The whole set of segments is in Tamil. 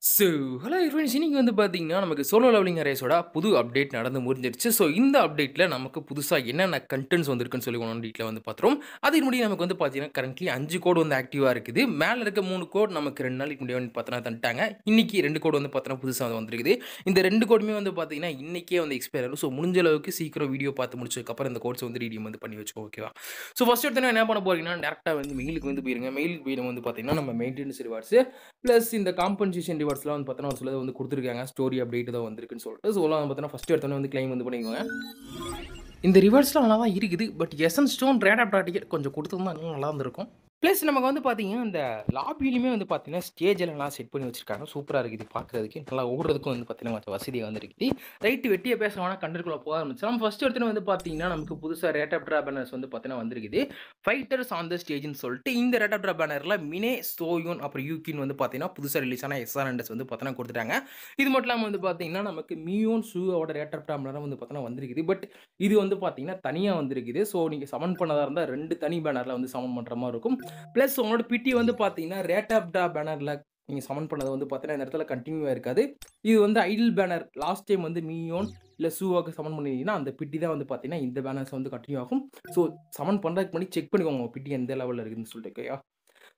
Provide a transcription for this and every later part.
So, hello friends. இன்னைக்கு வந்து பார்த்தீங்கன்னா, நமக்கு சோலோ லெவலிங் ரேஸோட புது அப்டேட் நடந்து முடிஞ்சிருச்சு. ஸோ, இந்த அப்டேட்ல நமக்கு புதுசா என்னென்ன கன்டென்ட்ஸ் வந்திருக்குன்னு சொல்லி ஒன் டீட்டெயிலா வந்து பார்த்துருவோம். அதற்கு முன்னாடி நமக்கு வந்து பார்த்தீங்கன்னா, கரண்ட்லி 5 கோட் வந்து ஆக்டிவா இருக்குது. மேல இருக்க 3 கோட் நமக்கு 2 நாளைக்கு முன்னாடி வந்து பார்த்தீங்கன்னா தந்துட்டாங்க. இன்னைக்கு 2 கோட் வந்து பார்த்தீங்கன்னா புதுசா வந்திருக்குது. இந்த 2 கோடுமே வந்து பார்த்தீங்கன்னா, இன்னைக்கே வந்து எக்ஸ்பயர் ஆகும். ஸோ, முடிஞ்ச அளவுக்கு சீக்கிரம் வீடியோ பார்த்து முடிச்சதுக்கப்புறம் இந்த கோட்ஸ் வந்து ரீடீம் வந்து பண்ணி வச்சுக்கோ ஓகேவா? ஸோ, ஃபர்ஸ்ட் எடுத்தோனே என்ன பண்ண போறீங்கன்னா, டேரக்ட்டா வந்து மெயிலுக்கு வந்து போயிருங்க. மெயிலுக்கு போய் வந்து பார்த்தீங்கன்னா, நம்ம மெயின்டனன்ஸ் ரிவார்ட்ஸ் பிளஸ் இந்த காம்பன்சேஷன் ரிவார்ட்ஸ்லாம் வந்து பார்த்தீங்கன்னா, ஒரு சிலது வந்து குடுத்துருக்காங்க. ஸ்டோரி அப்டேட் தான் வந்திருக்குன்னு சொல்லிட்டு. ஸோ, எல்லாம் வந்து பார்த்தீங்கன்னா, ஃபர்ஸ்ட் எடுத்தோனே வந்து கிளைம் வந்து பண்ணிக்கோங்க. இந்த ரிவார்ட்ஸ்லாம் நல்லா தான் இருக்குது. பட் எசன்ஸ் ஸ்டோன், ரேட் ஆஃப் டிக்கெட் கொஞ்சம் குடுத்திருந்தா இன்னும் நல்லா இருந்திருக்கும். பிளஸ் நமக்கு வந்து பார்த்தீங்கன்னா, இந்த லாபியிலுமே வந்து பார்த்தீங்கன்னா, ஸ்டேஜ் எல்லாம் செட் பண்ணி வச்சிருக்காங்க. சூப்பரா இருக்குது பார்க்கறதுக்கு. நல்லா ஓடுறதுக்கும் வந்து பார்த்தீங்கன்னா, கொஞ்சம் வசதியா வந்து இருக்குது. ரைட் வெட்டியா பேச வேணா கண்டென்ட்குள்ள போக ஆரம்பிச்சலாம். ஃபர்ஸ்ட் எடுத்தோனே வந்து பார்த்தீங்கன்னா, நமக்கு புதுசா ரேட் ஆஃப் பேனர்ஸ் வந்து பார்த்தீங்கன்னா வந்திருக்குது. ஃபைட்டர்ஸ் ஆன் த ஸ்டேஜ்ன்னு சொல்லிட்டு இந்த ரேட் ஆஃப் பேனர்ல மினே, சோயூன் அப்புறம் யூகின் வந்து பார்த்தீங்கன்னா, புதுசா ரிலீஸ் ஆன எஸ்ஆர்என்எஸ் வந்து பார்த்தீங்கன்னா குடுத்துட்டாங்க. இது மட்டும் இல்லாம வந்து பார்த்தீங்கன்னா, நமக்கு மியோன், ஷூவோட ரேட் ஆஃப் பேனர் வந்து பார்த்தீங்கன்னா வந்திருக்குது. பட் இது வந்து பார்த்தீங்கன்னா, தனியா வந்திருக்குது. ஸோ, நீங்க சமன் பண்ணதா இருந்தா 2 தனி பேனர்ல வந்து சமன் பண்ற மாரி இருக்கும். பிளஸ் உங்களோட பிடி வந்து பார்த்தீங்கன்னா, ரேட் ஆஃப் பேனர்ல நீங்க சமன் பண்ணது வந்து பார்த்தீங்கன்னா, இந்த இடத்துல கன்டின்யூவா இருக்காது. இது வந்து ஐடில் பேனர் லாஸ்ட் டைம் வந்து மியோன் இல்ல ஷூவாக்கு சமன் பண்ணிருந்தீங்கன்னா, அந்த பிட்டி தான் வந்து பார்த்தீங்கன்னா, இந்த பேனர்ஸ் வந்து கன்டின்யூ ஆகும். ஸோ, சமன் பண்றதுக்கு முன்னாடி செக் பண்ணிக்கோங்க உங்க பிட்டி எந்த லெவல்ல இருக்குதுன்னு சொல்லிட்டு ஓகேயா?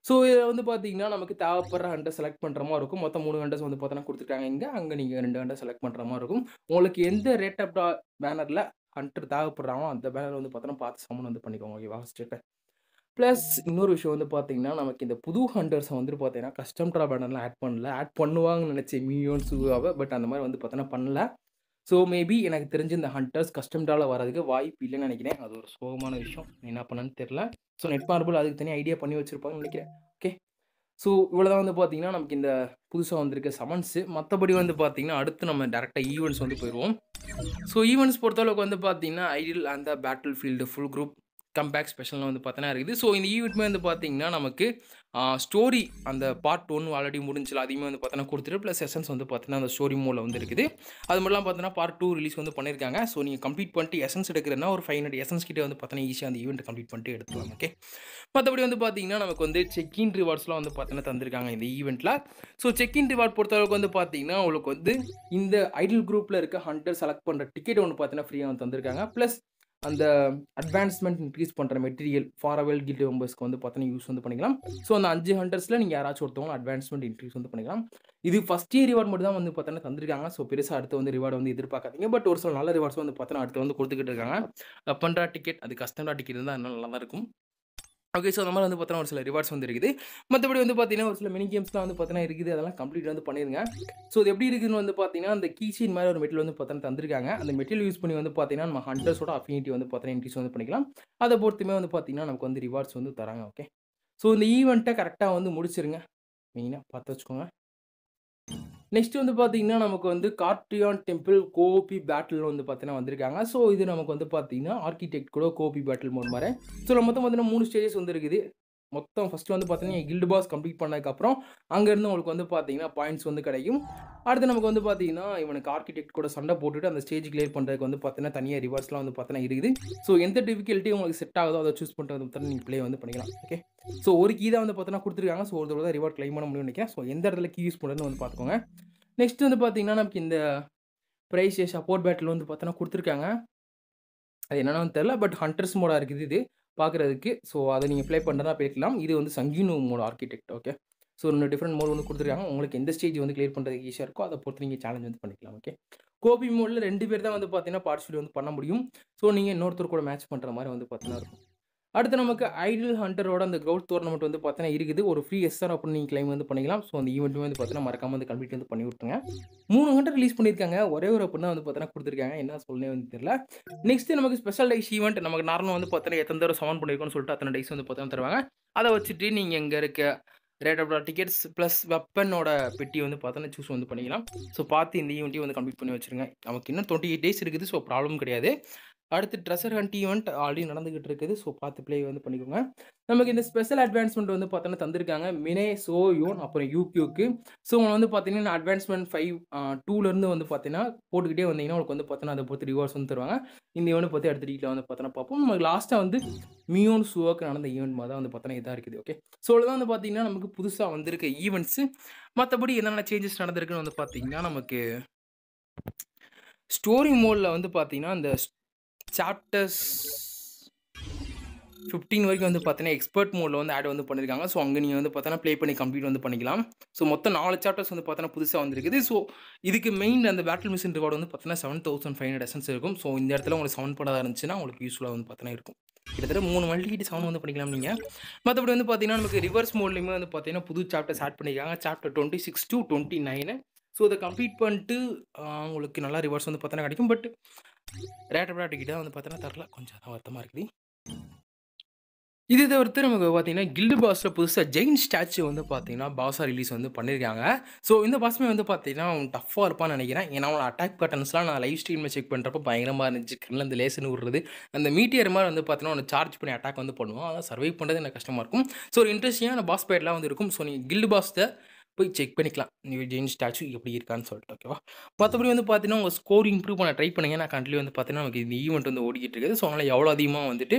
ஸோ, இதில வந்து பார்த்தீங்கன்னா, நமக்கு தேவைப்படுற ஹண்டர் செலக்ட் பண்ற மாரி இருக்கும். மொத்தம் 3 ஹண்டர்ஸ் வந்து பார்த்தீங்கன்னா குடுத்துருக்காங்க இங்க. அங்க நீங்க 2 ஹண்டர் செலக்ட் பண்ற மாரி இருக்கும். உங்களுக்கு எந்த ரேட் ஆஃப் பேனர்ல ஹண்டர் தேவைப்படுறாங்களோ, அந்த பேனர் வந்து பார்த்தீங்கன்னா, பார்த்து சமன் வந்து பண்ணிக்கோங்க ஓகேவா? ஃபர்ஸ்ட்டு. பிளஸ் இன்னொரு விஷயம் வந்து பார்த்தீங்கன்னா, நமக்கு இந்த புது ஹண்டர்ஸ வந்துட்டு பார்த்தீங்கன்னா, கஸ்டம் ட்ரா பேனர்லாம் ஆட் பண்ணல. ஆட் பண்ணுவாங்கன்னு நெனச்சேன் மியோன், ஷூவாவ. பட் அந்த மாரி வந்து பார்த்தீங்கன்னா பண்ணல. ஸோ, மேபி எனக்கு தெரிஞ்சு இந்த ஹண்டர்ஸ் கஸ்டம் ட்ரால வரதுக்கு வாய்ப்பு இல்லன்னு நெனைக்கிறேன். அது ஒரு சோகமான விஷயம். என்ன பண்ணன்னு தெரியல. ஸோ, நெட் மார்பிள் அதுக்கு தனியா ஐடியா பண்ணி வச்சிருப்பாங்கன்னு நெனைக்கிறேன். ஓகே. ஸோ, இவ்வளோதான் வந்து பார்த்தீங்கன்னா, நமக்கு இந்த புதுசா வந்திருக்க சமன்ஸு. மத்தபடி வந்து பார்த்தீங்கன்னா, அடுத்து நம்ம டைரக்ட்டா ஈவென்ட்ஸ் வந்து போயிருவோம். ஸோ, ஈவென்ட்ஸ் பொறுத்தளவுக்கு வந்து பார்த்தீங்கன்னா, idle and the battle field full group comeback ஸ்பெஷல்னு வந்து பார்த்தீங்கன்னா இருக்குது. ஸோ, இந்த ஈவென்ட்மே வந்து பார்த்தீங்கன்னா, நமக்கு ஸ்டோரி அந்த பார்ட் 1 ஆல்ரெடி முடிஞ்சுல. அதையுமே வந்து பார்த்தீங்கன்னா குடுத்துட்டு, பிளஸ் எசன்ஸ் வந்து பார்த்தீங்கன்னா, அந்த ஸ்டோரி மோட்ல வந்து இருக்குது. அது மட்டும் இல்லாம பார்த்தீங்கன்னா, பார்ட் 2 ரிலீஸ் வந்து பண்ணியிருக்காங்க. ஸோ, நீங்க கம்ப்ளீட் பண்ணிட்டு எசன்ஸ் எடுக்கிறதுனா ஒரு 500 எசன்ஸ் கிட்ட வந்து பார்த்தீங்கன்னா, ஈஸியா அந்த ஈவென்ட் கம்ப்ளீட் பண்ணிட்டு எடுத்துக்கலாம். ஓகே. மத்தபடி வந்து பார்த்தீங்கன்னா, நமக்கு வந்து செக் இன் ரிவார்ட்ஸ்லாம் வந்து பார்த்தீங்கன்னா தந்திருக்காங்க இந்த ஈவென்ட்ல. ஸோ, செக் இன் ரிவார்ட் பொறுத்தளவுக்கு வந்து பார்த்தீங்கன்னா, உங்களுக்கு வந்து இந்த ஐடில் குரூப்ல இருக்க ஹண்டர் செலக்ட் பண்ற டிக்கெட் ஒண்ணு பார்த்தீங்கன்னா, ஃப்ரீயா வந்து தந்திருக்காங்க. பிளஸ் அந்த அட்வான்ஸ்மென்ட் இன்கிரீஸ் பண்ற மெட்டீரியல் ஃபார்வெல் கில்ட் மெம்பர்ஸ்க்கு வந்து பார்த்தீங்கன்னா, யூஸ் வந்து பண்ணிக்கலாம். ஸோ, அந்த 5 ஹண்டர்ஸ்ல நீங்க யாராச்சும் ஒருத்தவங்க அட்வான்ஸ்மென்ட் இன்கிரீஸ் வந்து பண்ணிக்கலாம். இது ஃபர்ஸ்ட் இயர் ரிவார்ட் மட்டும் தான் வந்து பார்த்தீங்கன்னா தந்திருக்காங்க. ஸோ, பெருசா அடுத்து வந்து ரிவார்ட் வந்து எதிர்பார்க்காதீங்க. பட் ஒரு சில நல்ல ரிவார்ட்ஸ் வந்து பார்த்தீங்கன்னா, அடுத்து வந்து குடுத்துக்கிட்டு இருக்காங்க. வெப்பன் டிக்கெட் அது கஸ்டம் டிக்கெட் இருந்தா இன்னும் நல்லா தான் இருக்கும். ஓகே. ஸோ, அந்த மாரி வந்து பார்த்தீங்கன்னா, ஒரு சில ரிவார்ட்ஸ் வந்து இருக்குது. மத்தபடி வந்து பார்த்தீங்கன்னா, ஒரு சில மினி கேம்ஸ்லாம் வந்து பார்த்தீங்கன்னா இருக்குது. அதெல்லாம் கம்ப்ளீட் வந்து பண்ணிருங்க. ஸோ, இது எப்படி இருக்குன்னு வந்து பார்த்தீங்கன்னா, அந்த கீ செயின் மாரி ஒரு மெட்டீரியல் வந்து பார்த்தீங்கன்னா தந்திருக்காங்க. அந்த மெட்டீரியல் யூஸ் பண்ணி வந்து பார்த்தீங்கன்னா, நம்ம ஹண்டர்ஸோட அஃபினிட்டி வந்து பார்த்தீங்கன்னா, இன்கிரீஸ் வந்து பண்ணிக்கலாம். அத பொறுத்துமே வந்து பார்த்தீங்கன்னா, நமக்கு வந்து ரிவார்ட்ஸ் வந்து தராங்க. ஓகே. ஸோ, இந்த ஈவென்ட்ட கரெக்ட்டா வந்து முடிச்சிருங்க. மெயினா பார்த்து வச்சுக்கோங்க. நெக்ஸ்ட் வந்து பார்த்தீங்கன்னா, நமக்கு வந்து கார்டியான் டெம்பிள் கோஓபி பேட்டில் வந்து பார்த்தீங்கன்னா வந்திருக்காங்க. ஸோ, இது நமக்கு வந்து பார்த்தீங்கன்னா, ஆர்க்கிடெக்ட் கூட கோஓபி பேட்டில் மோட் மாரி. ஸோ, மொத்தம் பார்த்தீங்கன்னா 3 ஸ்டேஜஸ் வந்து இருக்குது. மொத்தம் ஃபர்ஸ்ட் வந்து பார்த்தீங்கன்னா, கில்ட் பாஸ் கம்ப்ளீட் பண்ணதுக்கப்புறம், அங்கருந்து உங்களுக்கு வந்து பார்த்தீங்கன்னா, பாயிண்ட்ஸ் வந்து கிடைக்கும். அடுத்து நமக்கு வந்து பார்த்தீங்கன்னா, இவனுக்கு ஆர்க்கிடெக்ட் கூட சண்டை போட்டுட்டு, அந்த ஸ்டேஜ் கிளியர் பண்றதுக்கு வந்து பார்த்தீங்கன்னா, தனியா ரிவார்ட்ஸ்லாம் வந்து பார்த்தீங்கன்னா இருக்குது. ஸோ, எந்த டிஃபிகல்ட்டி உங்களுக்கு செட் ஆகுதோ, அத சூஸ் பண்றது வந்து நீங்க ப்ளே வந்து பண்ணிக்கலாம். ஓகே. ஸோ, ஒரு கீ தான் வந்து பார்த்தீங்கன்னா குடுத்துருக்காங்க. ஸோ, ஒரு தடவ தான் ரிவார்ட் கிளைம் பண்ண முடியும்னு நெனைக்கிறேன். ஸோ, எந்த இடத்துல கீ யூஸ் பண்றதுன்னு வந்து பார்த்துக்கோங்க. நெக்ஸ்ட் வந்து பார்த்தீங்கன்னா, நமக்கு இந்த பிரைஸ் சப்போர்ட் பேட்டில் வந்து பார்த்தோன்னா குடுத்துருக்காங்க. அது என்னன்னு வந்து தெரியல. பட் ஹண்டர்ஸ் மோடா இருக்குது இது பார்க்குறதுக்கு. ஸோ, அத நீங்க ப்ளே பண்றதா போய்க்கலாம். இது வந்து சங்கீனு mode architect okay. So, 2 different mode வந்து குடுத்துருக்காங்க. உங்களுக்கு எந்த ஸ்டேஜ் வந்து கிளியர் பண்றதுக்கு ஈஸியா இருக்கோ, அத பொறுத்து நீங்க சேலஞ்ச் வந்து பண்ணிக்கலாம். ஓகே. கோபி மோட்ல 2 பேர் தான் வந்து பார்த்தீங்கன்னா, பார்ட்டிசிபேட் வந்து பண்ண முடியும். ஸோ, நீங்க இன்னொருத்தர் கூட மேட்ச் பண்ற மாரி வந்து பார்த்தீங்கன்னா இருக்கும். அடுத்து நமக்கு ஐடில் ஹண்டரோட அந்த கிரவுட் டோர்னமெண்ட் வந்து பார்த்தீங்கன்னா இருக்குது. ஒரு ஃப்ரீ எஸ்ஆர் அப்படின்னு நீங்க கிளைம் வந்து பண்ணிக்கலாம். ஸோ, அந்த ஈவென்ட்டுமே வந்து பார்த்தீங்கன்னா, மறக்காம வந்து கம்ப்ளீட் வந்து பண்ணி விட்டுருங்க. 3 ஹண்டர் ரிலீஸ் பண்ணியிருக்காங்க. ஒரே ஒரு பொண்ண வந்து பார்த்தீங்கன்னா குடுத்துருக்காங்க. என்ன சொல்லனே வந்து தெரியல. நெக்ஸ்ட் நமக்கு ஸ்பெஷல் டைஸ் ஈவென்ட் நமக்கு நார்மலா வந்து பார்த்தீங்கன்னா, எத்தன தடவ சமன் பண்ணியிருக்கோம்னு சொல்லிட்டு அத்தன டைஸ் வந்து பார்த்தீங்கன்னா தருவாங்க. அத வச்சுட்டு நீங்க இங்க இருக்க ரேட் ஆஃப் டிக்கெட்ஸ் பிளஸ் வெப்பனோட பெட்டி வந்து பார்த்தீங்கன்னா, சூஸ் வந்து பண்ணிக்கலாம். ஸோ, பார்த்து இந்த ஈவென்ட்டையும் வந்து கம்ப்ளீட் பண்ணி வச்சுருங்க. நமக்கு இன்னும் 28 டேஸ் இருக்குது. ஸோ, ப்ராப்ளம் கிடையாது. அடுத்து ட்ரெஷர் ஹண்ட் ஈவெண்ட் ஆல்ரெடி நடந்துகிட்டு இருக்குது. ஸோ பார்த்து ப்ளே வந்து பண்ணிக்கோங்க. நமக்கு இந்த ஸ்பெஷல் அட்வான்ஸ்மெண்ட் வந்து பார்த்தோன்னா தந்திருக்காங்க. மினே, சோயோன் அப்புறம் யூக்யூக்கு. ஸோ உங்களுக்கு வந்து பார்த்தீங்கன்னா அட்வான்ஸ்மெண்ட் 5 2லேருந்து வந்து பார்த்தீங்கன்னா போட்டுக்கிட்டே வந்தீங்கன்னா உங்களுக்கு வந்து பார்த்தோன்னா அதை பொறுத்து ரிவார்ட்ஸ் வந்து தருவாங்க. இந்த ஈவெண்ட் பற்றி அடுத்த வீடியோவில் வந்து பார்த்தோன்னா பார்ப்போம். நமக்கு லாஸ்ட்டாக வந்து மியோன் சுவோக்கு நடந்த ஈவெண்ட் மாதிரி தான் வந்து பார்த்தோன்னா இதாக இருக்குது. ஓகே, ஸோ இதுதான் வந்து பார்த்தீங்கன்னா நமக்கு புதுசாக வந்திருக்க ஈவெண்ட்ஸு. மற்றபடி என்னென்ன சேஞ்சஸ் நடந்திருக்குன்னு வந்து பார்த்தீங்கன்னா நமக்கு ஸ்டோரி மோடில் வந்து பார்த்தீங்கன்னா இந்த சாப்டர்ஸ் 15 வரைக்கும் வந்து பார்த்தீங்கன்னா எக்ஸ்பர்ட் மோடில் வந்து ஆட் வந்து பண்ணியிருக்காங்க. ஸோ அங்கே நீங்கள் வந்து பார்த்தீங்கன்னா ப்ளே பண்ணி கம்ப்ளீட் வந்து பண்ணிக்கலாம். ஸோ மொத்தம் 4 சாப்டர்ஸ் வந்து பார்த்தீங்கன்னா புதுசாக வந்திருக்குது. ஸோ இதுக்கு மெயின் அந்த பேட்டில் மிஷின் ரிவார்டு வந்து பார்த்தீங்கன்னா 7500 எசன்ஸ் இருக்கும். ஸோ இந்த இடத்துல உங்களுக்கு 7 பண்ணதாக இருந்துச்சுன்னா உங்களுக்கு யூஸ்ஃபுல்லாக வந்து பார்த்தீங்கன்னா இருக்கும். கிட்டத்தட்ட 3 மல்டிகிட்டு 7 வந்து பண்ணிக்கலாம் நீங்கள். மற்றபடி வந்து பார்த்தீங்கன்னா நமக்கு ரிவர்ஸ் மோட்லேயுமே வந்து பார்த்தீங்கன்னா புது சாப்டர்ஸ் ஆட் பண்ணியிருக்காங்க. Chapter 26 to 29. ஸோ அதை கம்ப்ளீட் பண்ணிட்டு உங்களுக்கு நல்லா ரிவர்ஸ் வந்து பார்த்தீங்கன்னா கிடைக்கும். பட் ரேட்டபுளாக டிக்கெட்டாக வந்து பார்த்தீங்கன்னா தரல, கொஞ்சம் தான் வருத்தமாக இருக்குது. இது தவிர்த்து நமக்கு பார்த்தீங்கன்னா கில்டு பாஸில் புதுசாக ஜெயின் ஸ்டாச்சு வந்து பார்த்தீங்கன்னா பாஸாக ரிலீஸ் வந்து பண்ணியிருக்காங்க. ஸோ இந்த பாஸுமே வந்து பார்த்தீங்கன்னா அவன் டஃப்பாக இருப்பான்னு நினைக்கிறேன். ஏன்னா அவனோட அட்டாக் பேட்டர்ன்ஸ்லாம் நான் லைவ் ஸ்ட்ரீமில் செக் பண்ணுறப்ப பயங்கரமாக இருந்துச்சு. கண்ணில் அந்த லேசன்னு விடுறது, அந்த மீட்டியர் மாதிரி வந்து பார்த்தீங்கன்னா அவனை சார்ஜ் பண்ணி அட்டாக் வந்து பண்ணுவோம். அதெல்லாம் சர்வை பண்ணுறது எனக்கு கஷ்டமாக இருக்கும். ஸோ ஒரு இன்ட்ரெஸ்டிங்கான பாஸ் பேட்லாம் வந்து இருக்கும். ஸோ நீங்கள் கில்டு பாஸை போய் செக் பண்ணிக்கலாம், நீங்கள் ஜெயின் ஸ்டாச்சு எப்படி இருக்கான்னு சொல்லிட்டு. ஓகேவா, மற்றபடி வந்து பார்த்தீங்கன்னா உங்கள் ஸ்கோர் இம்ப்ரூவ் பண்ண ட்ரை பண்ணுங்க. நான் கண்ட்லி வந்து பார்த்தீங்கன்னா நமக்கு இந்த ஈவெண்ட் வந்து ஓடிக்கிட்டு இருக்குது. ஸோ அதனால் எவ்வளோ அதிகமாக வந்துட்டு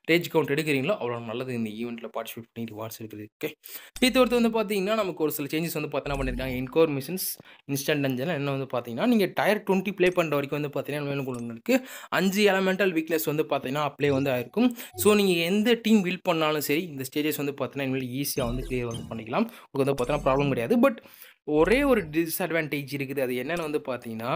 ரேஜ் கவுண்ட் எடுக்கிறீங்களோ அவ்வளோ நல்லது இந்த ஈவெண்ட்டில் பார்ட்டிசிபேட் பண்ணி ரிவார்ட்ஸ் இருக்குது. ஓகே, இது தவிர்த்து வந்து பார்த்தீங்கன்னா நமக்கு ஒரு சில சேஞ்சஸ் வந்து பார்த்தீங்கன்னா பண்ணியிருக்காங்க. என்கோர் மிஷன்ஸ் இன்ஸ்டன்ட் டஞ்சன் என்ன வந்து பார்த்தீங்கன்னா நீங்கள் டயர் 20 ப்ளே பண்ணுற வரைக்கும் வந்து பார்த்தீங்கன்னா உங்களுக்கு 5 எலமெண்டல் வீக்னஸ் வந்து பார்த்தீங்கன்னா அப்ளை வந்து ஆயிருக்கும். ஸோ நீங்கள் எந்த டீம் பில்ட் பண்ணாலும் சரி இந்த ஸ்டேஜஸ் வந்து பார்த்தீங்கன்னா இனிமேல் ஈஸியாக வந்து கிளியர் வந்து பண்ணிக்கலாம். உங்களுக்கு வந்து பார்த்தீங்கன்னா ப்ராப்ளம் கிடையாது. பட் ஒரே ஒரு டிஸ்அட்வான்டேஜ் இருக்குது. அது என்னென்னு வந்து பார்த்தீங்கன்னா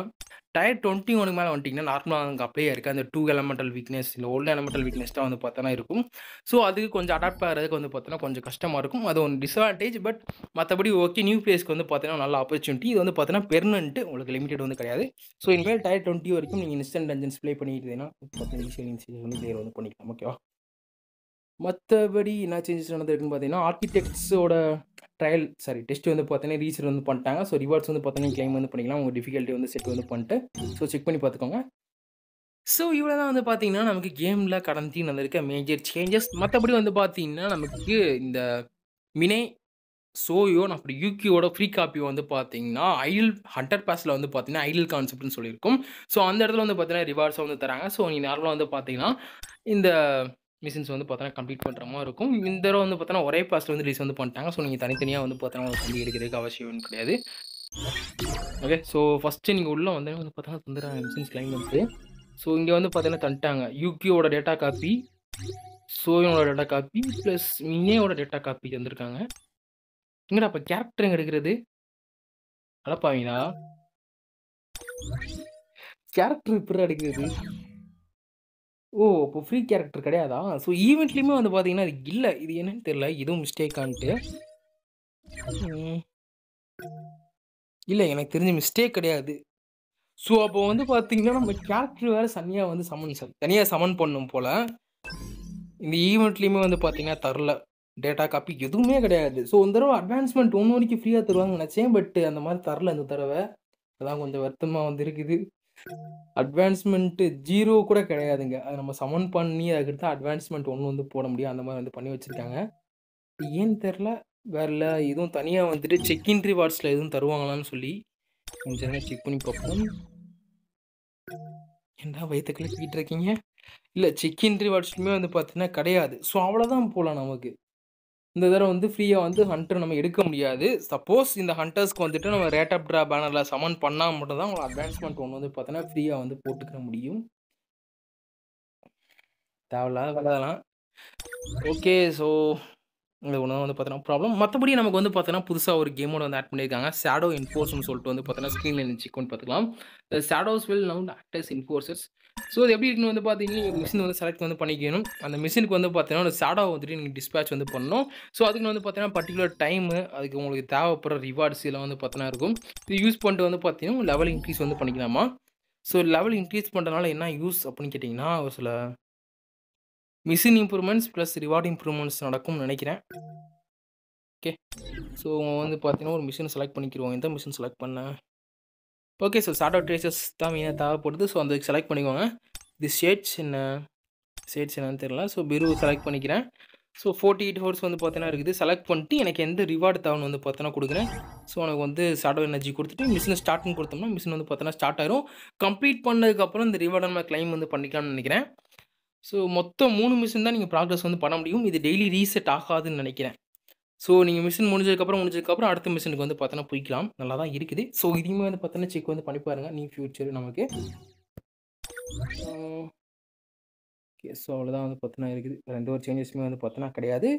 டயர் 21 மேலே வந்துட்டிங்கன்னா நார்மலாக அங்கே அப்ளை இருக்குது அந்த 2 எலமெண்டல் வீக்னஸ் இல்லை ஓல்டு எலமெண்டல் வீக்னஸ் தான் வந்து பார்த்தோன்னா இருக்கும். ஸோ அதுக்கு கொஞ்சம் அடாப்ட் ஆகிறதுக்கு வந்து பார்த்தோன்னா கொஞ்சம் கஷ்டமாக இருக்கும். அது ஒரு டிஸ்அட்வான்டேஜ். பட் மற்றபடி ஓகே, நியூ பிளேஸ்க்கு வந்து பார்த்தீங்கன்னா நல்ல ஆப்பர்ச்சுனிட்டி. இது வந்து பார்த்தீங்கன்னா பெர்மனென்ட், உங்களுக்கு லிமிடெட் வந்து கிடையாது. ஸோ இனிமேல் டயர் 20 வரைக்கும் நீங்கள் இன்ஸ்டன்ட் டஞ்சன்ஸ் ப்ளே பண்ணிக்கிட்டீங்கன்னா பார்த்தீங்கன்னா ஈஸியாக வந்து கிளியர் வந்து பண்ணிக்கலாம். ஓகேவா, மற்றபடி என்ன சேஞ்சஸ் நடந்திருக்குன்னு பார்த்தீங்கன்னா ஆர்கிடெக்ட்ஸோட டெஸ்ட் வந்து பார்த்தீங்கன்னா ரீசெட் வந்து பண்ணிட்டாங்க. ஸோ ரிவார்ட்ஸ் வந்து பார்த்தீங்கன்னா கிளைம் வந்து பண்ணிக்கலாம். உங்கள் டிஃபிகல்ட்டி வந்து செட் வந்து பண்ணிட்டு ஸோ செக் பண்ணி பார்த்துக்கோங்க. ஸோ இவ்வளோ தான் வந்து பார்த்தீங்கன்னா நமக்கு கேமில் கடந்து நடந்திருக்க மேஜர் சேஞ்சஸ். மற்றபடி வந்து பார்த்தீங்கன்னா நமக்கு இந்த மினே, சோயோன் அப்படி யூகியோட ஃப்ரீ காப்பி வந்து பார்த்தீங்கன்னா ஐடில் ஹண்டர் பாஸில் வந்து பார்த்தீங்கன்னா ஐடில் கான்செப்ட்னு சொல்லியிருக்கும். ஸோ அந்த இடத்துல வந்து பார்த்தீங்கன்னா ரிவார்ட்ஸை வந்து தராங்க. ஸோ நீங்கள் நார்மலாக வந்து பார்த்தீங்கன்னா இந்த மிஷின்ஸ் வந்து பார்த்தீங்கன்னா கம்ப்ளீட் பண்ணுற மாதிரி இருக்கும். இந்த தடவை வந்து பார்த்தீங்கன்னா ஒரே பாஸில் வந்து ரிலீஸ் வந்து பண்ணிட்டாங்க. ஸோ நீங்கள் தனித்தனியாக வந்து பார்த்தீங்கன்னா சொல்லி எடுக்கிறதுக்கு அவசியம் கிடையாது. ஓகே, ஸோ ஃபஸ்ட்டு நீங்கள் உள்ளே வந்து பார்த்தீங்கன்னா தந்துடுறாங்க மிஷின்ஸ் கிளைம் வந்து. ஸோ இங்கே வந்து பார்த்தீங்கன்னா தந்துட்டாங்க யூகியோட டேட்டா காப்பி, சோயோனோட டேட்டா காப்பி ப்ளஸ் மினேயோட டேட்டா காப்பி தந்திருக்காங்க. எங்கடா அப்போ கேரக்டர் எடுக்கிறது? அடப்பாவீங்களா, கேரக்டர் இப்படி எடுக்கிறது? ஓ, அப்போ ஃப்ரீ கேரக்டர் கிடையாதா? ஸோ ஈவெண்ட்லேயுமே வந்து பார்த்தீங்கன்னா அது இல்லை. இது என்னன்னு தெரியல, இதுவும் மிஸ்டேக்கான்ட்டு. இல்லை, எனக்கு தெரிஞ்ச மிஸ்டேக் கிடையாது. ஸோ அப்போ வந்து பார்த்தீங்கன்னா நம்ம கேரக்டர் வேறு தனியாக சமன் பண்ணும் போல். இந்த ஈவெண்ட்லேயுமே வந்து பார்த்தீங்கன்னா தரல, டேட்டா காப்பி எதுவுமே கிடையாது. ஸோ இந்த தடவை அட்வான்ஸ்மெண்ட் 1 வரைக்கும் ஃப்ரீயாக தருவாங்கன்னு நினச்சேன். பட் அந்த மாதிரி தரல இந்த தடவை. அதான் கொஞ்சம் வருத்தமாக வந்து இருக்குது. அட்வான்ஸ்மெண்ட்டு 0 கூட கிடையாதுங்க. அதை நம்ம சமன் பண்ணி அதுக்கடுத்து அட்வான்ஸ்மெண்ட் 1 வந்து போட முடியும். அந்த மாதிரி வந்து பண்ணி வச்சுருக்காங்க. ஏன்னு தெரில. வேற எதுவும் தனியாக வந்துட்டு செக்இன் ரிவார்ட்ஸில் எதுவும் தருவாங்களான்னு சொல்லி கொஞ்சம் நேரம் செக் பண்ணி பார்ப்போம். என்ன வயிற்றுக்குள்ளே கிட்ட இருக்கீங்க? இல்லை, செக்இன் ரிவார்ட்ஸ்லுமே வந்து பார்த்தீங்கன்னா கிடையாது. ஸோ அவ்வளோதான் போகலாம். நமக்கு இந்த தடவை வந்து ஃப்ரீயாக வந்து ஹண்டர் நம்ம எடுக்க முடியாது. சப்போஸ் இந்த ஹண்டர்ஸ்க்கு வந்துட்டு நம்ம ரேட் ஆஃப் ட்ரா பேனரில் சமன் பண்ணால் மட்டும் தான் உங்களுக்கு அட்வான்ஸ்மெண்ட் 1 வந்து பார்த்தீங்கன்னா ஃப்ரீயாக வந்து போட்டுக்க முடியும். தேவையில்லாத வேலைலாம். ஓகே, ஸோ இது ஒன்று தான் வந்து பார்த்தீங்கன்னா ப்ராப்ளம். மற்றபடி நமக்கு வந்து பார்த்தீங்கன்னா புதுசாக ஒரு கேமோட வந்து ஆட் பண்ணியிருக்காங்க. ஷேடோ என்ஃபோர்ஸ்னு சொல்லிட்டு வந்து பார்த்தீங்கன்னா ஸ்க்ரீனில் செக் பண்ணி பார்த்துக்கலாம். Shadows will now act as enforcers. So அது எப்படி இருக்குன்னு வந்து பார்த்தீங்கன்னா ஒரு மிஷின் வந்து செலக்ட் வந்து பண்ணிக்கணும். அந்த மிஷினுக்கு வந்து பார்த்தீங்கன்னா ஒரு ஷேடோ வந்துட்டு நீங்கள் டிஸ்பேச் வந்து பண்ணணும். ஸோ அதுக்கு வந்து பார்த்தீங்கன்னா பர்டிகுலர் டைமு, அதுக்கு உங்களுக்கு தேவைப்படுற ரிவார்ட்ஸ் இதெல்லாம் வந்து பார்த்தீங்கன்னா இருக்கும். இது யூஸ் பண்ணிட்டு வந்து பார்த்தீங்கன்னா லெவல் இன்க்ரீஸ் வந்து பண்ணிக்கலாமா. ஸோ லெவல் இன்க்ரீஸ் பண்ணுறதுனால என்ன யூஸ் அப்படின்னு கேட்டிங்கன்னா ஒரு சில machine improvements plus reward improvements நடக்கும்னு நினைக்கிறேன். ஓகே, ஸோ வந்து பார்த்தீங்கன்னா ஒரு மிஷின் செலக்ட் பண்ணிக்கிறோம். எந்த மிஷின் செலக்ட் பண்ணேன்? ஓகே, ஸோ ஷேடோ ட்ரேசஸ் தான் மெயினாக தேவைப்படுது. ஸோ அந்த செலக்ட் பண்ணிக்கோங்க. இது ஷேட்ஸ் என்னன்னு தெரியல. ஸோ பெரு செலக்ட் பண்ணிக்கிறேன். ஸோ 48 ஹவர்ஸ் வந்து பார்த்தீங்கன்னா இருக்குது. செலக்ட் பண்ணிட்டு எனக்கு எந்த ரிவார்டு தேவைன்னு வந்து பார்த்தீங்கன்னா குடுக்குறேன். ஸோ எனக்கு வந்து ஷேடோ எனர்ஜி குடுத்துட்டு மிஷின ஸ்டார்ட்ன்னு குடுத்தோம்னா, மிஷின் வந்து பார்த்தீங்கன்னா ஸ்டார்ட் ஆயிரும். கம்ப்ளீட் பண்ணதுக்கப்புறம் இந்த ரிவார்ட நம்ம கிளைம் வந்து பண்ணிக்கலாம்னு நெனைக்கிறேன். ஸோ மொத்தம் 3 மிஷின் தான் நீங்க ப்ராக்ரஸ் வந்து பண்ண முடியும். இது டெய்லி ரீசெட் ஆகாதுன்னு நெனைக்கிறேன். ஸோ நீங்க மிஷின் முடிஞ்சதுக்கப்புறம் அடுத்த மிஷினுக்கு வந்து பார்த்தீங்கன்னா போய்க்கலாம். நல்லா தான் இருக்குது. ஸோ இதையுமே வந்து பார்த்தீங்கன்னா செக் வந்து பண்ணி பாருங்க. நியர் ஃபியூச்சர் நமக்கு. ஓகே. ஸோ அவ்வளோதான் வந்து பார்த்தீங்கன்னா இருக்குது. வேற எந்த ஒரு சேஞ்சஸுமே வந்து பார்த்தீங்கன்னா கிடையாது.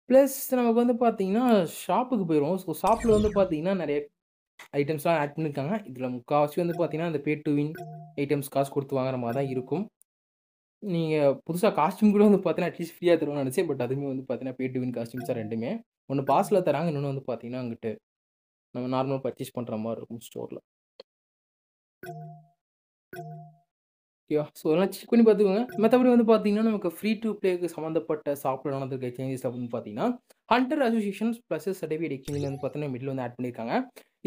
ப்ளஸ் நமக்கு வந்து பார்த்தீங்கன்னா, ஷாப்புக்கு போயிருவோம். ஸோ ஷாப்ல வந்து பார்த்தீங்கன்னா, நெறைய ஐட்டம்ஸ்லாம் ஆட் பண்ணியிருக்காங்க. இதில முக்காவாசி வந்து பார்த்தீங்கன்னா, அந்த பே டூ வின் ஐட்டம்ஸ் காசு குடுத்து வாங்குற மாரி தான் இருக்கும். நீங்க புதுசா காஸ்டியூம் கூட வந்து பார்த்தீங்கன்னா, அட்லீஸ்ட் ஃப்ரீயா தருவாங்கன்னு நெனச்சேன். பட் அதுவுமே வந்து பார்த்தீங்கன்னா, பே டூ வின் காஸ்டியூம்ஸ் தான் 2மே. ஒண்ணு பாஸ்ல தராங்க. இன்னொன்னு வந்து பார்த்தீங்கன்னா, அங்கிட்டு நம்ம நார்மலா பர்ச்சேஸ் பண்ற மாரி இருக்கும் ஸ்டோர்ல. ஓகேவா? ஸோ அதெல்லாம் செக் பண்ணி பார்த்துக்கோங்க. மத்தபடி வந்து பார்த்தீங்கன்னா, நமக்கு ஃப்ரீ டூ ப்ளேக்கு சம்மந்தப்பட்ட ஷாப்ல நடந்திருக்க சேஞ்சஸ் அப்படின்னு பார்த்தீங்கன்னா, ஹண்டர் அசோசியேஷன்ஸ் பிளஸ் சர்டிஃபிகேட் எக்ஸ்சேஞ்சுன்னு வந்து பார்த்தீங்கன்னா, மிடில்ல வந்து ஆட் பண்ணியிருக்காங்க.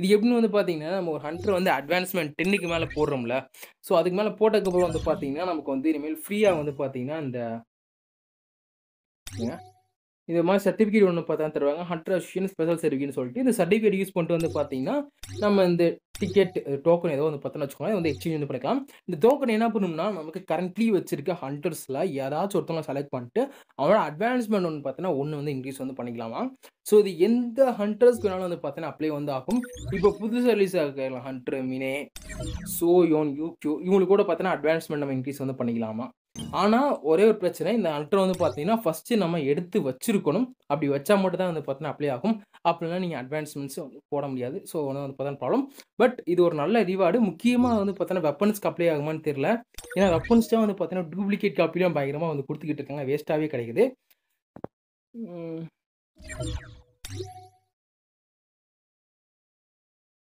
இது எப்படின்னு வந்து பார்த்தீங்கன்னா, நம்ம ஒரு ஹண்டர் வந்து அட்வான்ஸ்மென்ட் 10க்கு மேல போடுறோம்ல. ஸோ அதுக்கு மேல போட்டதுக்கப்புறம் வந்து பார்த்தீங்கன்னா, நமக்கு வந்து இனிமேல் ஃப்ரீயா வந்து பார்த்தீங்கன்னா, இந்த இது மாரி சர்டிஃபிகேட் ஒண்ணு பார்த்தா தருவாங்க. ஹண்டர் அசோசியேஷன் ஸ்பெஷல் சர்டிஃபிகேட்னு சொல்லிட்டு, இந்த சர்டிஃபிகேட் யூஸ் பண்ணிட்டு வந்து பார்த்தீங்கன்னா, நம்ம இந்த டிக்கெட் டோக்கன் ஏதோ வந்து பார்த்தோம்னு வச்சுக்கோங்களேன், வந்து எக்ஸ்சேஞ்ச் வந்து பண்ணிக்கலாம். இந்த டோக்கன் என்ன பண்ணும்னா, நமக்கு கரண்ட்லி வச்சிருக்க ஹண்டர்ஸ்ல யாராச்சும் ஒருத்தவங்கள செலக்ட் பண்ணிட்டு, அவனோட அட்வான்ஸ்மென்ட் ஒண்ணு பார்த்தீங்கன்னா, 1 வந்து இன்கிரீஸ் வந்து பண்ணிக்கலாமா. ஸோ இது எந்த ஹண்டர்ஸ்க்கு வேணாலும் வந்து பார்த்தீங்கன்னா, அப்ளை வந்து ஆகும். இப்போ புதுசா ரிலீஸ் ஆகுற ஹண்டர், மினே, சோயோன், யூக்யூ இவங்களுக்கு கூட பார்த்தீங்கன்னா, அட்வான்ஸ்மென்ட் நம்ம இன்கிரீஸ் வந்து பண்ணிக்கலாமா. ஆனா, ஒரே ஒரு பிரச்சனை. இந்த ஹண்டர் வந்து பார்த்தீங்கன்னா, ஃபர்ஸ்ட்டு நம்ம எடுத்து வச்சிருக்கணும். அப்படி வச்சா மட்டும் தான் வந்து பார்த்தீங்கன்னா, அப்ளை ஆகும். அப்படினா நீங்க அட்வான்ஸ்மென்ட்ஸ் வந்து போட முடியாது. ஸோ வந்து பார்த்தீங்கன்னா ப்ராப்ளம். பட் இது ஒரு நல்ல ரிவார்டு. முக்கியமா வந்து பார்த்தீங்கன்னா, வெப்பன்ஸ்க்கு அப்ளை ஆகுமான்னு தெரியல. ஏன்னா வெப்பன்ஸ் தான் வந்து பார்த்தீங்கன்னா, டூப்ளிகேட் காப்பிலாம் பயங்கரமா வந்து குடுத்துக்கிட்டு இருக்காங்க. வேஸ்ட்டாவே கிடைக்குது. ம்.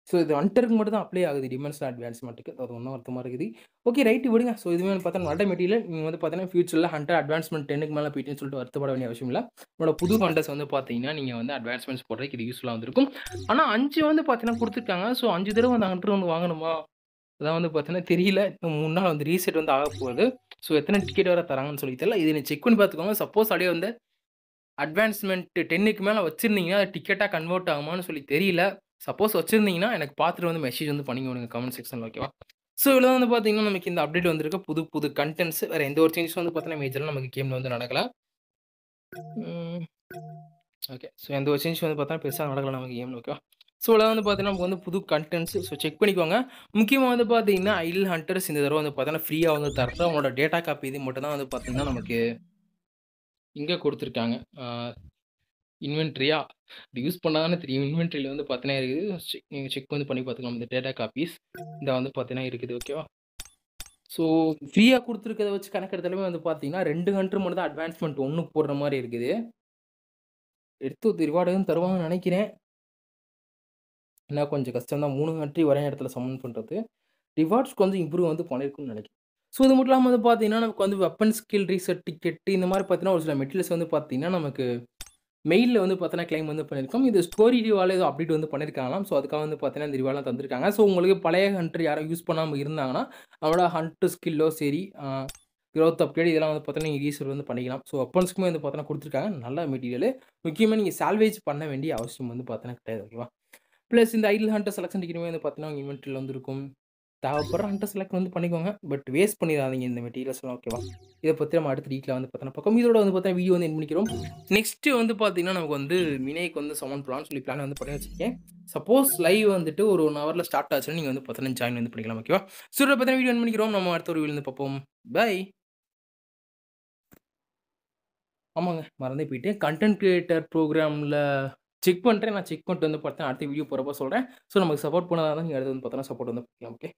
ஸோ இது ஹண்டருக்கு மட்டும் தான் அப்ளை ஆகுது. டிமென்ஷனல் அட்வான்ஸ்மென்ட்க்கு. அது இன்னும் வருத்தமா இருக்குது. ஓகே ரைட் விடுங்க. ஸோ இதுவுமே வந்து பார்த்தா நல்ல மெட்டீரியல். நீங்க வந்து பார்த்தீங்கன்னா, ஃபியூச்சர்ல ஹண்டர் அட்வான்ஸ்மென்ட் 10க்கு மேல போயிட்டுன்னு சொல்லிட்டு வருத்தப்பட வேண்டிய அவசியம் இல்ல. உங்களோட புது ஹண்டர்ஸ் வந்து பார்த்தீங்கன்னா, நீங்க வந்து அட்வான்ஸ்மென்ட்ஸ் போடுறதுக்கு இது யூஸ்ஃபுல்லா வந்திருக்கும். ஆனா 5 வந்து பார்த்தீங்கன்னா குடுத்துருக்காங்க. ஸோ 5 தடவ அந்த ஹண்டர் வந்து வாங்கணுமா? அதான் வந்து பார்த்தீங்கன்னா தெரியல. இன்னும் 3 நாள் வந்து ரீசெட் வந்து ஆகப்போகுது. ஸோ எத்தன டிக்கெட் வேற தராங்கன்னு சொல்லி தெரியல. இத நீங்க செக் பண்ணி பார்த்துக்கோங்க. சப்போஸ் அப்படியே வந்து அட்வான்ஸ்மென்ட் 10க்கு மேல வச்சிருந்தீங்கன்னா, அது டிக்கெட்டா கன்வெர்ட் ஆகுமான்னு சொல்லி தெரியல. சப்போஸ் வச்சிருந்தீங்கன்னா, எனக்கு பார்த்துட்டு வந்து மெசேஜ் வந்து பண்ணி விடுங்க கமெண்ட் செக்ஷன்ல ஓகேவா? ஸோ இவ்வளோ வந்து பார்த்தீங்கன்னா, நமக்கு இந்த அப்டேட் வந்திருக்கு. புது புது கன்டென்ட்ஸ் வேற எந்த ஒரு சேஞ்சஸும் வந்து பார்த்தீங்கன்னா, மேஜரா நமக்கு கேம்ல வந்து நடக்கல. ம். ஓகே. ஸோ எந்த ஒரு சேஞ்சும் வந்து பார்த்தீங்கன்னா, பெருசா நடக்கல நமக்கு கேம்ல ஓகேவா? ஸோ இவ்வளோ வந்து பார்த்தீங்கன்னா, நமக்கு வந்து புது கன்டென்ட்ஸ் ஸோ செக் பண்ணிக்கோங்க. முக்கியமா வந்து பார்த்தீங்கன்னா, ஐடில் ஹண்டர்ஸ் இந்த தடவ வந்து பார்த்தீங்கன்னா, ஃப்ரீயா வந்து தர்றது அவங்களோட டேட்டா காப்பி இது மட்டும் தான் வந்து பார்த்தீங்கன்னா, நமக்கு இங்க குடுத்துருக்காங்க. இன்வென்டரியா? இது யூஸ் பண்ணா தானே தெரியும். இன்வென்டரில வந்து பார்த்தீங்கன்னா இருக்குது. நீங்க செக் வந்து பண்ணி பார்த்துக்கலாம். இந்த டேட்டா காப்பீஸ். இந்த வந்து பார்த்தீங்கன்னா இருக்குது. ஓகேவா? ஸோ ஃப்ரீயா குடுத்துருக்கத வச்சு கணக்கெடுத்தாலுமே வந்து பார்த்தீங்கன்னா, 2 ஹண்டர் மட்டும் தான் அட்வான்ஸ்மென்ட் 1 போடுற மாரி இருக்குது. எடுத்து ரிவார்ட் எதுவும் தருவாங்கன்னு நெனைக்கிறேன். ஆனா கொஞ்சம் கஷ்டம் தான். 3 ஹண்டர் ஒரே இடத்துல சம்மன் பண்றது. ரிவார்ட்ஸ் கொஞ்சம் இம்ப்ரூவ் வந்து பண்ணியிருக்கும்னு நெனைக்கிறேன். ஸோ இது மட்டும் இல்லாம வந்து பார்த்தீங்கன்னா, நமக்கு வந்து வெப்பன் ஸ்கில் ரீசெட் டிக்கெட் இந்த மாரி பார்த்தீங்கன்னா, ஒரு சில மெட்டீரியல்ஸ் வந்து பார்த்தீங்கன்னா, நமக்கு மெயில்ல வந்து பார்த்தீங்கன்னா, கிளைம் வந்து பண்ணியிருக்கோம். இது ஸ்டோரி ரிவால ஏதோ அப்டேட் வந்து பண்ணியிருக்காங்களாம். ஸோ அதுக்காக வந்து பார்த்தீங்கன்னா, இந்த ரிவார்ட்லாம் தந்திருக்காங்க. ஸோ உங்களுக்கு பழைய ஹண்டர் யாரும் யூஸ் பண்ணாம இருந்தாங்கன்னா, அவங்களோட ஹண்டர் ஸ்கில்லோ சரி, குரோத் அப்கிரேட் இதெல்லாம் வந்து பார்த்தீங்கன்னா, நீங்க ரீசெட் வந்து பண்ணிக்கலாம். ஸோ வெப்பன்ஸ்க்குமே வந்து பார்த்தீங்கன்னா குடுத்துருக்காங்க. நல்ல மெட்டீரியலு. முக்கியமா நீங்க சால்வேஜ் பண்ண வேண்டிய அவசியம் வந்து பார்த்தீங்கன்னா கிடையாது. ஓகேவா? பிளஸ் இந்த ஐடில் ஹண்டர் செலக்ஷன் டிக்கெட்டுமே வந்து பார்த்தீங்கன்னா, உங்க இன்வென்டரில வந்து இருக்கும். தேவைப்படுற ஹண்டர் செலக்ட் வந்து பண்ணிக்கோங்க. பட் வேஸ்ட் பண்ணிறாதீங்க இந்த மெட்டீரியல்ஸ்லாம் ஓகேவா? இத பத்தி நம்ம அடுத்த வீக்ல வந்து பார்த்தோம்னா பார்ப்போம். இதோட வந்து பார்த்தீங்கன்னா, வீடியோ வந்து எண்ட் பண்ணிக்கிறோம். நெக்ஸ்ட் வந்து பார்த்தீங்கன்னா, நமக்கு வந்து மினேக்கு வந்து சம்மன் பண்ணலாம்னு சொல்லி பிளான் வந்து பண்ணி வச்சிருக்கேன். சப்போஸ் லைவ் வந்துட்டு ஒரு 1 ஹவர்ல ஸ்டார்ட் ஆச்சுன்னா, நீங்க வந்து பார்த்தீங்கன்னா, ஜாயின் வந்து பண்ணிக்கலாம் ஓகேவா? ஸோ இத பத்தின வீடியோ எண்ட் பண்ணிக்கிறோம். நம்ம அடுத்த ஒரு வீடியோல இருந்து பார்ப்போம். பை. ஆமாங்க. மறந்தே போயிட்டேன். கன்டென்ட் கிரியேட்டர் ப்ரோகிராம்ல செக் பண்றேன். நான் செக் பண்ணிட்டு வந்து பார்த்தேன். அடுத்த வீடியோ போறப்போ சொல்றேன். ஸோ நமக்கு சப்போர்ட் பண்ணதா இருந்தா நீங்க அடுத்து வந்து பார்த்தீங்கன்னா, சப்போர்ட் வந்து பண்ணிக்கலாம். ஓகே.